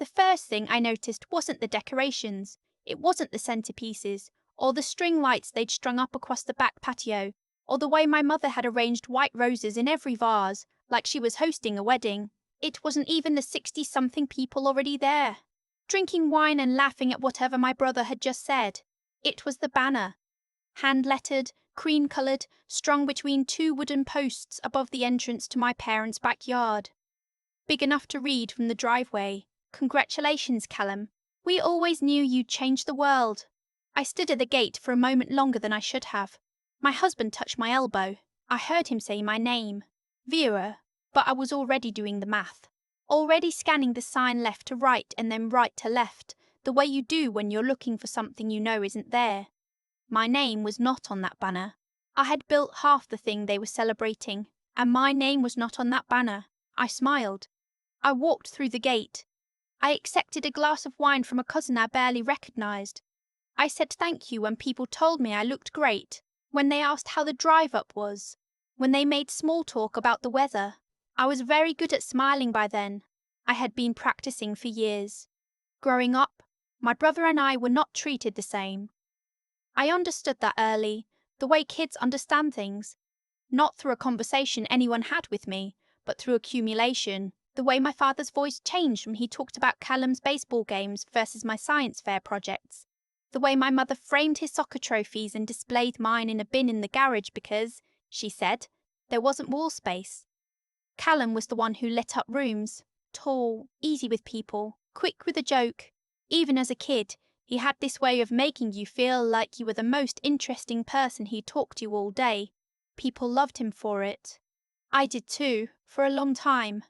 The first thing I noticed wasn't the decorations, it wasn't the centerpieces, or the string lights they'd strung up across the back patio, or the way my mother had arranged white roses in every vase, like she was hosting a wedding. It wasn't even the 60-something people already there, drinking wine and laughing at whatever my brother had just said. It was the banner, hand-lettered, cream-coloured, strung between two wooden posts above the entrance to my parents' backyard. Big enough to read from the driveway, "Congratulations, Callum. We always knew you'd change the world." I stood at the gate for a moment longer than I should have. My husband touched my elbow. I heard him say my name, Vera, but I was already doing the math. Already scanning the sign left to right and then right to left, the way you do when you're looking for something you know isn't there. My name was not on that banner. I had built half the thing they were celebrating, and my name was not on that banner. I smiled. I walked through the gate. I accepted a glass of wine from a cousin I barely recognized. I said thank you when people told me I looked great, when they asked how the drive-up was, when they made small talk about the weather. I was very good at smiling by then. I had been practicing for years. Growing up, my brother and I were not treated the same. I understood that early, the way kids understand things, not through a conversation anyone had with me, but through accumulation. The way my father's voice changed when he talked about Callum's baseball games versus my science fair projects. The way my mother framed his soccer trophies and displayed mine in a bin in the garage because, she said, there wasn't wall space. Callum was the one who lit up rooms, tall, easy with people, quick with a joke. Even as a kid, he had this way of making you feel like you were the most interesting person he talked to all day. People loved him for it. I did too, for a long time.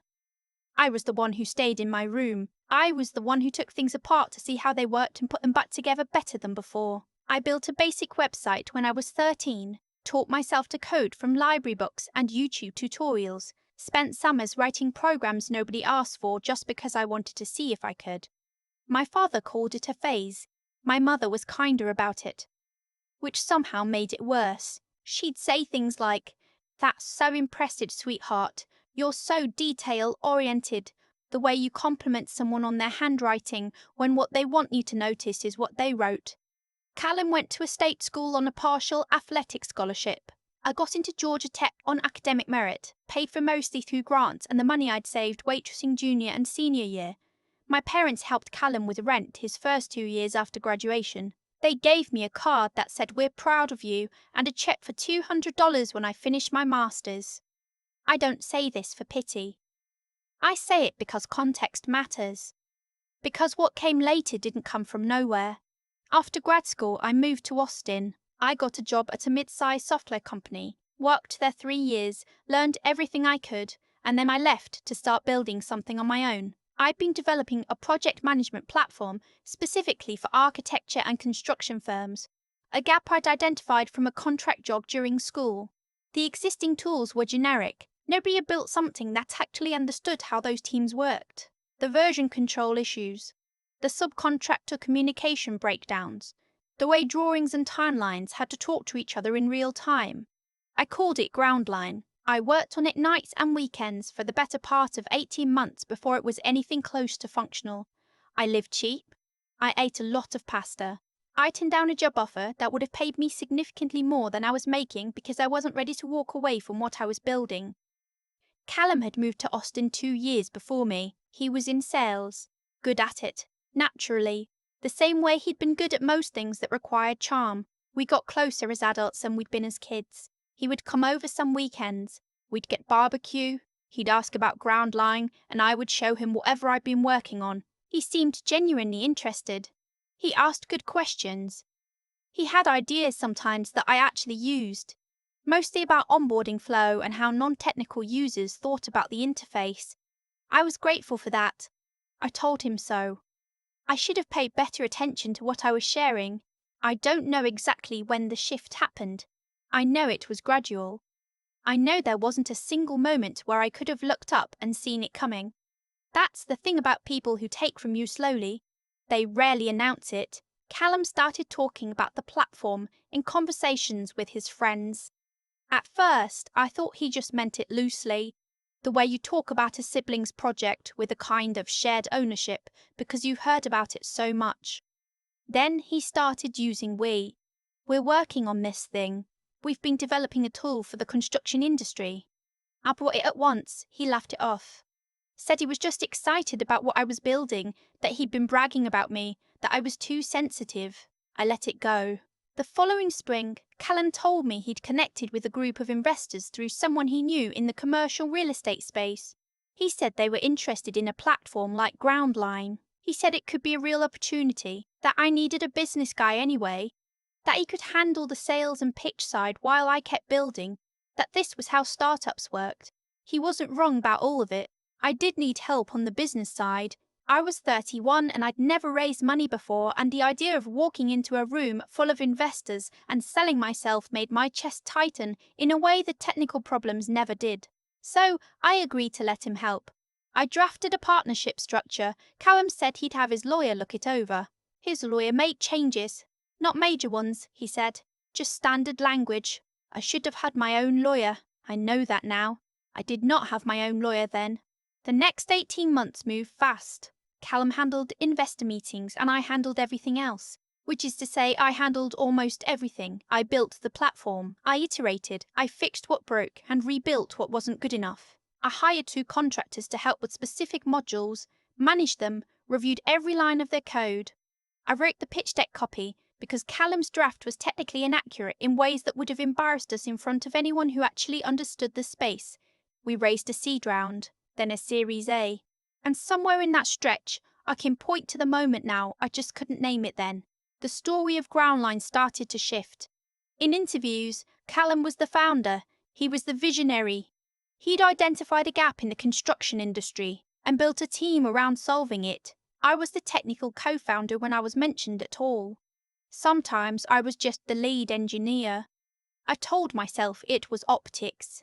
I was the one who stayed in my room. I was the one who took things apart to see how they worked and put them back together better than before. I built a basic website when I was 13, taught myself to code from library books and YouTube tutorials, spent summers writing programs nobody asked for just because I wanted to see if I could. My father called it a phase. My mother was kinder about it, which somehow made it worse. She'd say things like, "That's so impressive, sweetheart. You're so detail-oriented, the way you compliment someone on their handwriting when what they want you to notice is what they wrote." Callum went to a state school on a partial athletic scholarship. I got into Georgia Tech on academic merit, paid for mostly through grants and the money I'd saved waitressing junior and senior year. My parents helped Callum with rent his first 2 years after graduation. They gave me a card that said, "We're proud of you," and a check for $200 when I finished my master's. I don't say this for pity. I say it because context matters. Because what came later didn't come from nowhere. After grad school, I moved to Austin. I got a job at a mid-sized software company, worked there 3 years, learned everything I could, and then I left to start building something on my own. I'd been developing a project management platform specifically for architecture and construction firms, a gap I'd identified from a contract job during school. The existing tools were generic. Nobody had built something that actually understood how those teams worked. The version control issues, the subcontractor communication breakdowns, the way drawings and timelines had to talk to each other in real time. I called it Groundline. I worked on it nights and weekends for the better part of 18 months before it was anything close to functional. I lived cheap. I ate a lot of pasta. I turned down a job offer that would have paid me significantly more than I was making because I wasn't ready to walk away from what I was building. Callum had moved to Austin 2 years before me. He was in sales, good at it, naturally, the same way he'd been good at most things that required charm. We got closer as adults than we'd been as kids. He would come over some weekends, we'd get barbecue, he'd ask about Groundline, and I would show him whatever I'd been working on. He seemed genuinely interested. He asked good questions. He had ideas sometimes that I actually used, mostly about onboarding flow and how non-technical users thought about the interface. I was grateful for that. I told him so. I should have paid better attention to what I was sharing. I don't know exactly when the shift happened. I know it was gradual. I know there wasn't a single moment where I could have looked up and seen it coming. That's the thing about people who take from you slowly. They rarely announce it. Callum started talking about the platform in conversations with his friends. At first, I thought he just meant it loosely. The way you talk about a sibling's project with a kind of shared ownership because you've heard about it so much. Then he started using we. We're working on this thing. We've been developing a tool for the construction industry. I brought it at once. He laughed it off. Said he was just excited about what I was building, that he'd been bragging about me, that I was too sensitive. I let it go. The following spring, Callum told me he'd connected with a group of investors through someone he knew in the commercial real estate space. He said they were interested in a platform like Groundline. He said it could be a real opportunity, that I needed a business guy anyway, that he could handle the sales and pitch side while I kept building, that this was how startups worked. He wasn't wrong about all of it. I did need help on the business side. I was 31 and I'd never raised money before, and the idea of walking into a room full of investors and selling myself made my chest tighten in a way the technical problems never did. So I agreed to let him help. I drafted a partnership structure. Callum said he'd have his lawyer look it over. His lawyer made changes. Not major ones, he said. Just standard language. I should have had my own lawyer. I know that now. I did not have my own lawyer then. The next 18 months moved fast. Callum handled investor meetings and I handled everything else. Which is to say, I handled almost everything. I built the platform. I iterated. I fixed what broke and rebuilt what wasn't good enough. I hired 2 contractors to help with specific modules, managed them, reviewed every line of their code. I wrote the pitch deck copy because Callum's draft was technically inaccurate in ways that would have embarrassed us in front of anyone who actually understood the space. We raised a seed round, then a Series A. And somewhere in that stretch, I can point to the moment now, I just couldn't name it then. The story of Groundline started to shift. In interviews, Callum was the founder. He was the visionary. He'd identified a gap in the construction industry and built a team around solving it. I was the technical co-founder when I was mentioned at all. Sometimes I was just the lead engineer. I told myself it was optics,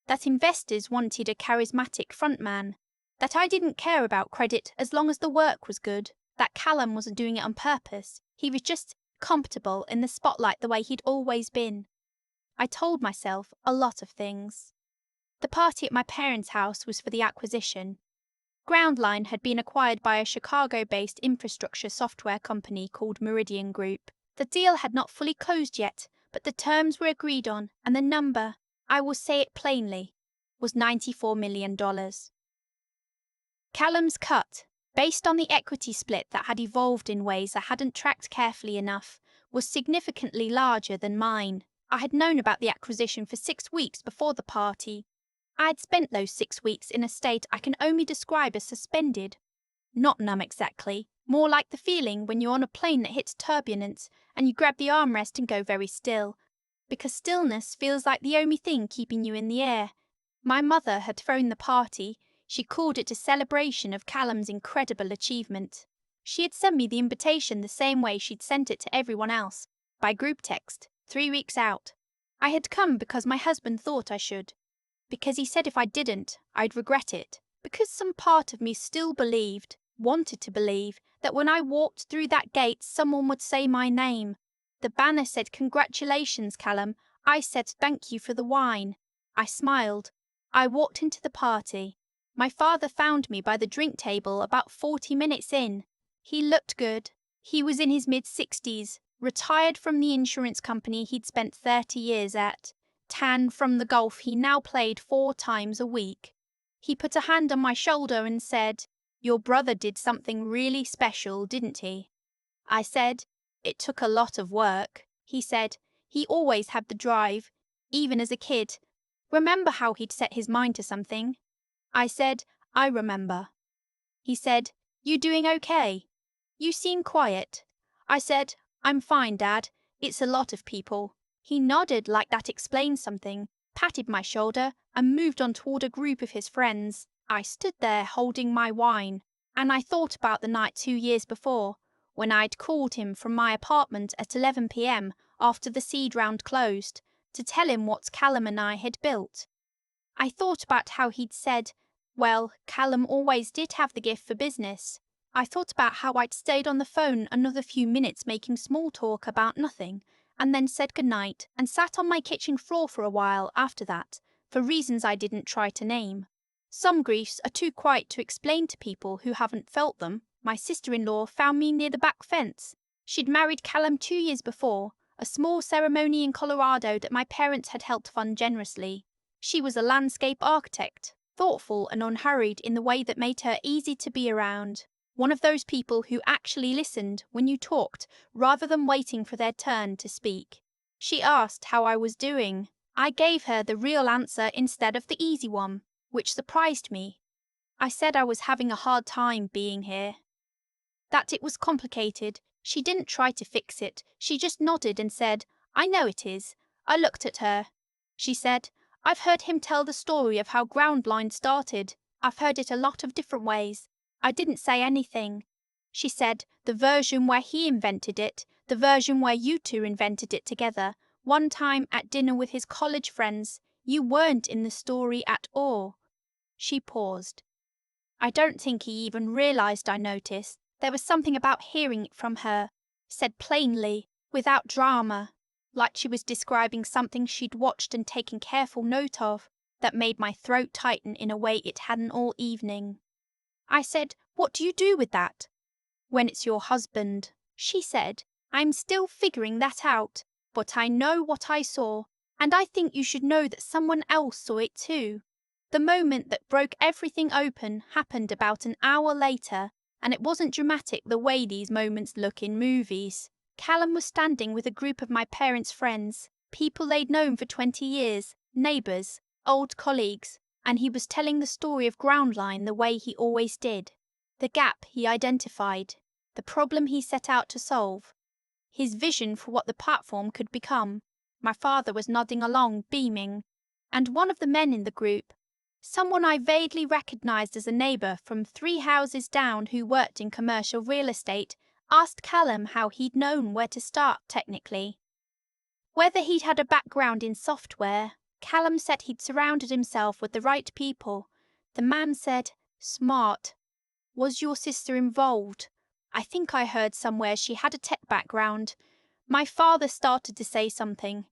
that investors wanted a charismatic frontman, that I didn't care about credit as long as the work was good, that Callum wasn't doing it on purpose. He was just comfortable in the spotlight the way he'd always been. I told myself a lot of things. The party at my parents' house was for the acquisition. Groundline had been acquired by a Chicago-based infrastructure software company called Meridian Group. The deal had not fully closed yet, but the terms were agreed on, and the number, I will say it plainly, was $94 million. Callum's cut, based on the equity split that had evolved in ways I hadn't tracked carefully enough, was significantly larger than mine. I had known about the acquisition for 6 weeks before the party. I had spent those 6 weeks in a state I can only describe as suspended. Not numb exactly, more like the feeling when you're on a plane that hits turbulence and you grab the armrest and go very still, because stillness feels like the only thing keeping you in the air. My mother had thrown the party. She called it a celebration of Callum's incredible achievement. She had sent me the invitation the same way she'd sent it to everyone else, by group text, 3 weeks out. I had come because my husband thought I should. Because he said if I didn't, I'd regret it. Because some part of me still believed, wanted to believe, that when I walked through that gate someone would say my name. The banner said, "Congratulations, Callum." I said, "Thank you for the wine." I smiled. I walked into the party. My father found me by the drink table about 40 minutes in. He looked good. He was in his mid-60s, retired from the insurance company he'd spent 30 years at. Tan from the golf he now played 4 times a week. He put a hand on my shoulder and said, "Your brother did something really special, didn't he?" I said, "It took a lot of work." He said, "He always had the drive, even as a kid. Remember how he'd set his mind to something?" I said, "I remember." He said, "You doing okay? You seem quiet." I said, "I'm fine, Dad. It's a lot of people." He nodded like that explained something, patted my shoulder, and moved on toward a group of his friends. I stood there holding my wine, and I thought about the night 2 years before, when I'd called him from my apartment at 11 p.m. after the seed round closed, to tell him what Callum and I had built. I thought about how he'd said, well, Callum always did have the gift for business. I thought about how I'd stayed on the phone another few minutes making small talk about nothing, and then said goodnight and sat on my kitchen floor for a while after that, for reasons I didn't try to name. Some griefs are too quiet to explain to people who haven't felt them. My sister-in-law found me near the back fence. She'd married Callum 2 years before, a small ceremony in Colorado that my parents had helped fund generously. She was a landscape architect, thoughtful and unhurried in the way that made her easy to be around. One of those people who actually listened when you talked rather than waiting for their turn to speak. She asked how I was doing. I gave her the real answer instead of the easy one, which surprised me. I said I was having a hard time being here. That it was complicated. She didn't try to fix it. She just nodded and said, "I know it is." I looked at her. She said, "I've heard him tell the story of how Groundline started. I've heard it a lot of different ways." I didn't say anything. She said, "The version where he invented it, the version where you two invented it together, one time at dinner with his college friends. You weren't in the story at all." She paused. I don't think he even realized I noticed. There was something about hearing it from her, said plainly, without drama, like she was describing something she'd watched and taken careful note of, that made my throat tighten in a way it hadn't all evening. I said, "What do you do with that?" "When it's your husband," she said. "I'm still figuring that out, but I know what I saw, and I think you should know that someone else saw it too." The moment that broke everything open happened about an hour later, and it wasn't dramatic the way these moments look in movies. Callum was standing with a group of my parents' friends, people they'd known for 20 years, neighbours, old colleagues, and he was telling the story of Groundline the way he always did. The gap he identified, the problem he set out to solve, his vision for what the platform could become. My father was nodding along, beaming, and one of the men in the group, someone I vaguely recognised as a neighbour from 3 houses down who worked in commercial real estate, asked Callum how he'd known where to start technically. Whether he'd had a background in software. Callum said he'd surrounded himself with the right people. The man said, "Smart. Was your sister involved?" I think I heard somewhere she had a tech background. My father started to say something.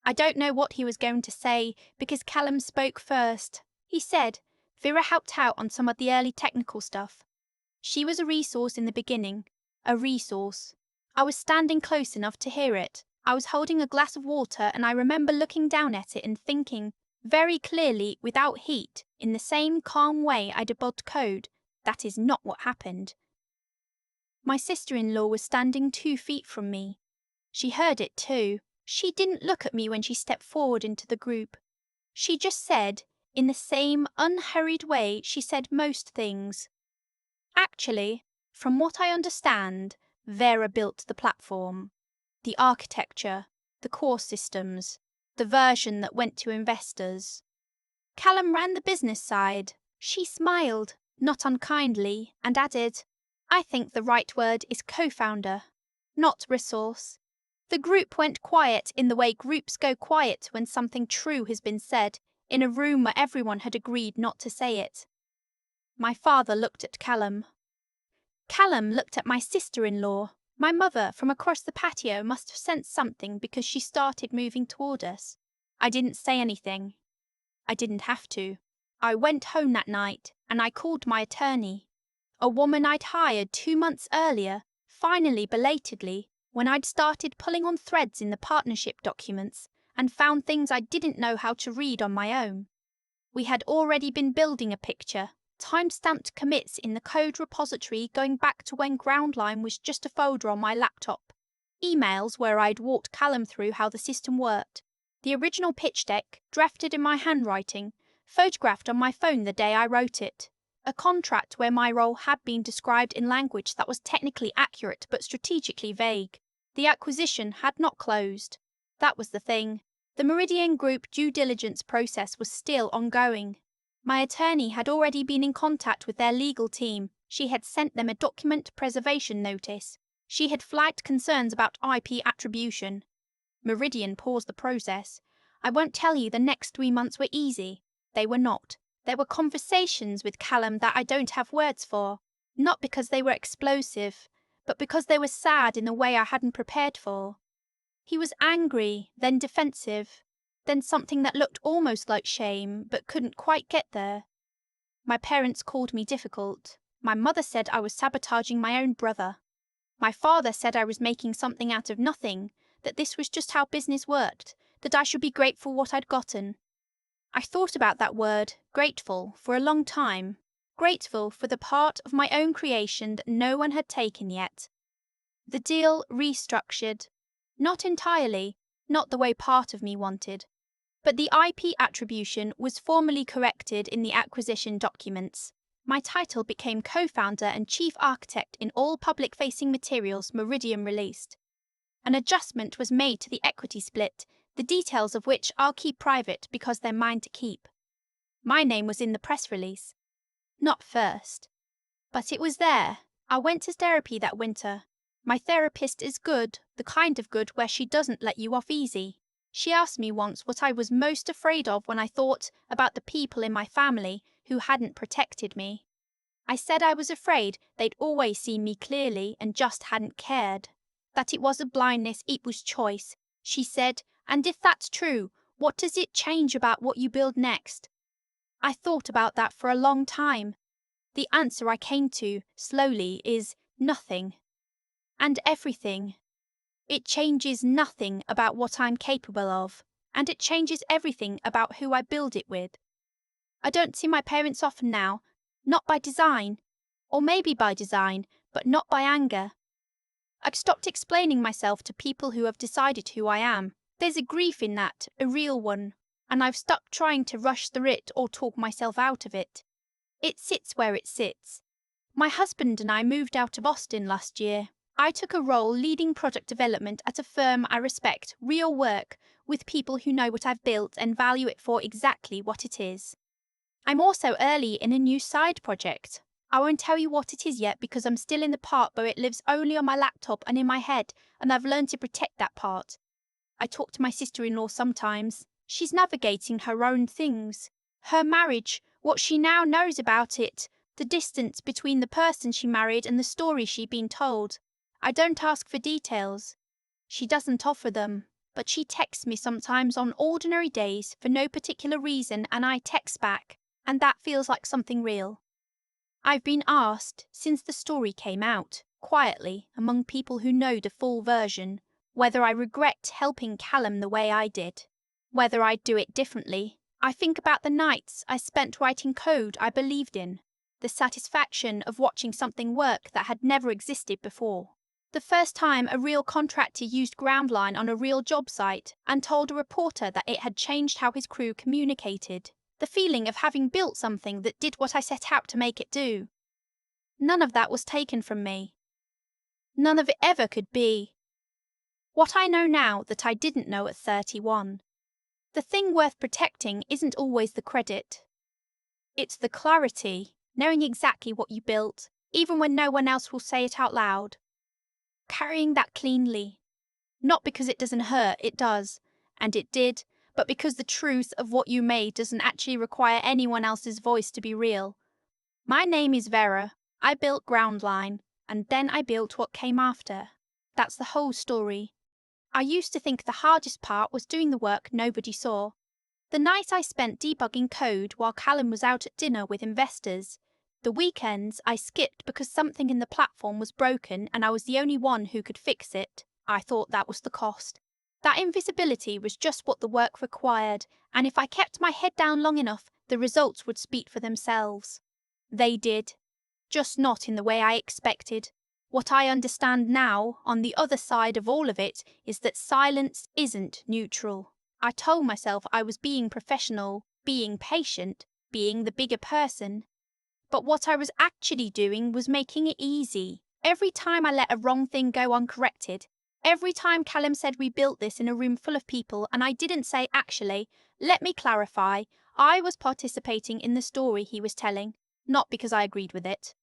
I don't know what he was going to say because Callum spoke first. He said, "Vera helped out on some of the early technical stuff. She was a resource in the beginning. A resource." I was standing close enough to hear it. I was holding a glass of water and I remember looking down at it and thinking, very clearly, without heat, in the same calm way I debugged code, that is not what happened. My sister-in-law was standing 2 feet from me. She heard it too. She didn't look at me when she stepped forward into the group. She just said, in the same unhurried way she said most things, "Actually, from what I understand, Vera built the platform, the architecture, the core systems, the version that went to investors. Callum ran the business side." She smiled, not unkindly, and added, "I think the right word is co-founder, not resource." The group went quiet in the way groups go quiet when something true has been said, in a room where everyone had agreed not to say it. My father looked at Callum. Callum looked at my sister-in-law. My mother, from across the patio, must have sensed something because she started moving toward us. I didn't say anything. I didn't have to. I went home that night, and I called my attorney. A woman I'd hired 2 months earlier, finally belatedly, when I'd started pulling on threads in the partnership documents and found things I didn't know how to read on my own. We had already been building a picture, time-stamped commits in the code repository going back to when Groundline was just a folder on my laptop, emails where I'd walked Callum through how the system worked, the original pitch deck, drafted in my handwriting, photographed on my phone the day I wrote it, a contract where my role had been described in language that was technically accurate but strategically vague. The acquisition had not closed. That was the thing. The Meridian Group due diligence process was still ongoing. My attorney had already been in contact with their legal team. She had sent them a document preservation notice. She had flagged concerns about IP attribution. Meridian paused the process. I won't tell you the next 3 months were easy. They were not. There were conversations with Callum that I don't have words for, not because they were explosive, but because they were sad in a way I hadn't prepared for. He was angry, then defensive, then something that looked almost like shame, but couldn't quite get there. My parents called me difficult. My mother said I was sabotaging my own brother. My father said I was making something out of nothing, that this was just how business worked, that I should be grateful for what I'd gotten. I thought about that word, grateful, for a long time. Grateful for the part of my own creation that no one had taken yet. The deal restructured. Not entirely, not the way part of me wanted. But the IP attribution was formally corrected in the acquisition documents. My title became co-founder and chief architect in all public-facing materials Meridian released. An adjustment was made to the equity split, the details of which I'll keep private because they're mine to keep. My name was in the press release. Not first. But it was there. I went to therapy that winter. My therapist is good, the kind of good where she doesn't let you off easy. She asked me once what I was most afraid of when I thought about the people in my family who hadn't protected me. I said I was afraid they'd always seen me clearly and just hadn't cared. That it was a blindness, it was choice. She said, and if that's true, what does it change about what you build next? I thought about that for a long time. The answer I came to, slowly, is nothing. And everything. It changes nothing about what I'm capable of, and it changes everything about who I build it with. I don't see my parents often now, not by design, or maybe by design, but not by anger. I've stopped explaining myself to people who have decided who I am. There's a grief in that, a real one, and I've stopped trying to rush through it or talk myself out of it. It sits where it sits. My husband and I moved out of Austin last year. I took a role leading product development at a firm I respect, real work, with people who know what I've built and value it for exactly what it is. I'm also early in a new side project. I won't tell you what it is yet because I'm still in the part where it lives only on my laptop and in my head, and I've learned to protect that part. I talk to my sister-in-law sometimes. She's navigating her own things. Her marriage, what she now knows about it, the distance between the person she married and the story she'd been told. I don't ask for details. She doesn't offer them, but she texts me sometimes on ordinary days for no particular reason and I text back, and that feels like something real. I've been asked, since the story came out, quietly, among people who know the full version, whether I regret helping Callum the way I did, whether I'd do it differently. I think about the nights I spent writing code I believed in, the satisfaction of watching something work that had never existed before. The first time a real contractor used Groundline on a real job site and told a reporter that it had changed how his crew communicated. The feeling of having built something that did what I set out to make it do. None of that was taken from me. None of it ever could be. What I know now that I didn't know at 31. The thing worth protecting isn't always the credit. It's the clarity, knowing exactly what you built, even when no one else will say it out loud. Carrying that cleanly. Not because it doesn't hurt, it does, and it did, but because the truth of what you made doesn't actually require anyone else's voice to be real. My name is Vera. I built Groundline, and then I built what came after. That's the whole story. I used to think the hardest part was doing the work nobody saw. The night I spent debugging code while Callum was out at dinner with investors. The weekends I skipped because something in the platform was broken and I was the only one who could fix it. I thought that was the cost. That invisibility was just what the work required, and if I kept my head down long enough, the results would speak for themselves. They did. Just not in the way I expected. What I understand now, on the other side of all of it, is that silence isn't neutral. I told myself I was being professional, being patient, being the bigger person. But what I was actually doing was making it easy. Every time I let a wrong thing go uncorrected, every time Callum said we built this in a room full of people and I didn't say, actually, let me clarify, I was participating in the story he was telling, not because I agreed with it,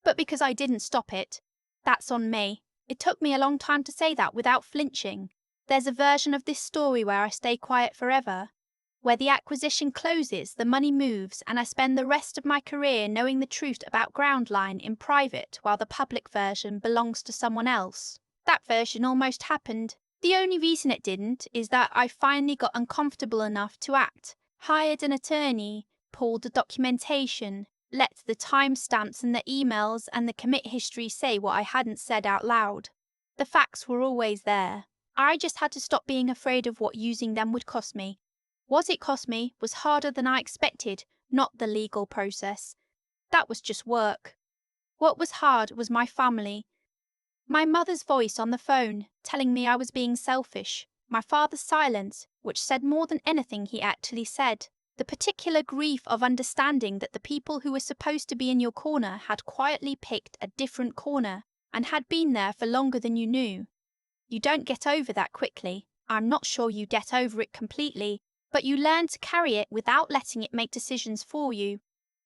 but because I didn't stop it. That's on me. It took me a long time to say that without flinching. There's a version of this story where I stay quiet forever, where the acquisition closes, the money moves, and I spend the rest of my career knowing the truth about Groundline in private while the public version belongs to someone else. That version almost happened. The only reason it didn't is that I finally got uncomfortable enough to act, hired an attorney, pulled the documentation, Let the timestamps and the emails and the commit history say what I hadn't said out loud. The facts were always there. I just had to stop being afraid of what using them would cost me. What it cost me was harder than I expected, not the legal process. That was just work. What was hard was my family. My mother's voice on the phone, telling me I was being selfish. My father's silence, which said more than anything he actually said. The particular grief of understanding that the people who were supposed to be in your corner had quietly picked a different corner and had been there for longer than you knew. You don't get over that quickly. I'm not sure you get over it completely, but you learn to carry it without letting it make decisions for you.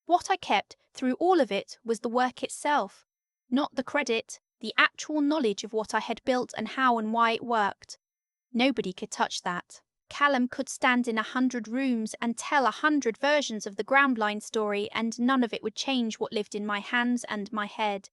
What I kept through all of it was the work itself, not the credit, the actual knowledge of what I had built and how and why it worked. Nobody could touch that. Callum could stand in 100 rooms and tell 100 versions of the Groundline story, and none of it would change what lived in my hands and my head.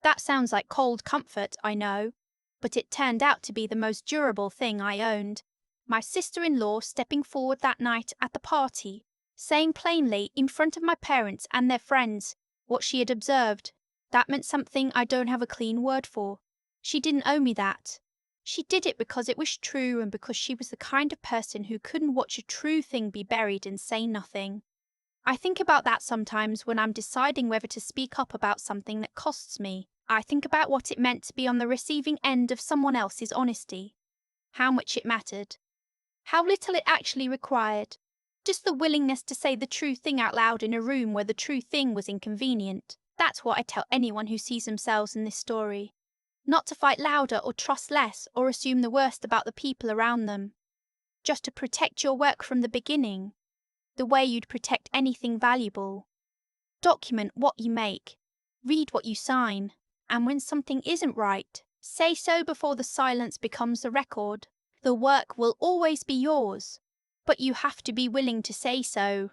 That sounds like cold comfort, I know, but it turned out to be the most durable thing I owned. My sister-in-law stepping forward that night at the party, saying plainly in front of my parents and their friends what she had observed. That meant something I don't have a clean word for. She didn't owe me that. She did it because it was true and because she was the kind of person who couldn't watch a true thing be buried and say nothing. I think about that sometimes when I'm deciding whether to speak up about something that costs me. I think about what it meant to be on the receiving end of someone else's honesty. How much it mattered. How little it actually required. Just the willingness to say the true thing out loud in a room where the true thing was inconvenient. That's what I tell anyone who sees themselves in this story. Not to fight louder or trust less or assume the worst about the people around them. Just to protect your work from the beginning, the way you'd protect anything valuable. Document what you make. Read what you sign. And when something isn't right, say so before the silence becomes the record. The work will always be yours, but you have to be willing to say so.